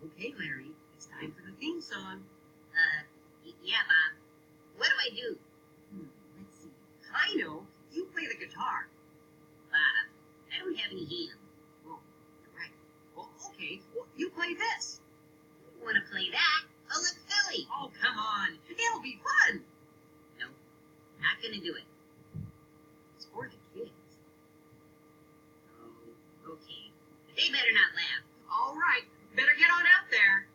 Okay, Larry, it's time for the theme song. Yeah, Bob. What do I do? Let's see. I know. You play the guitar. Bob, I don't have any hands. Oh, you're right. Well, okay. Well, you play this. You want to play that? Oh, look silly. Oh, come on. It'll be fun. No, not going to do it. It's for the kids. Oh, okay. But they better not laugh. All right. Better get on out there.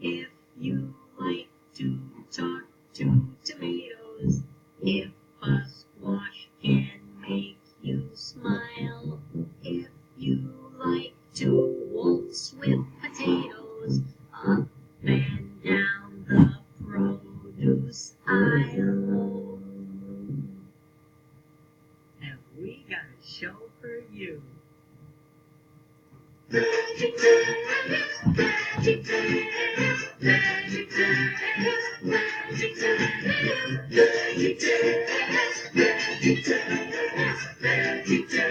If you like to talk to tomatoes, if a squash can make you smile, if you like to waltz with potatoes, up and down the produce aisle, have we got a show for you. VeggieTales, VeggieTales, VeggieTales, VeggieTales, VeggieTales, VeggieTales, VeggieTales,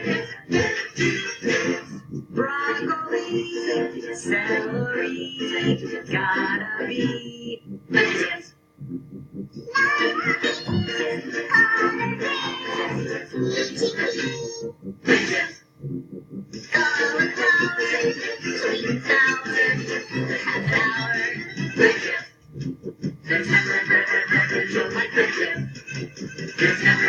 VeggieTales. Broccoli, celery, gotta be veggies. Veggies. Cauliflower, sweet and sour, cauliflower, veggies. There's never a better beverage like veggies. There's never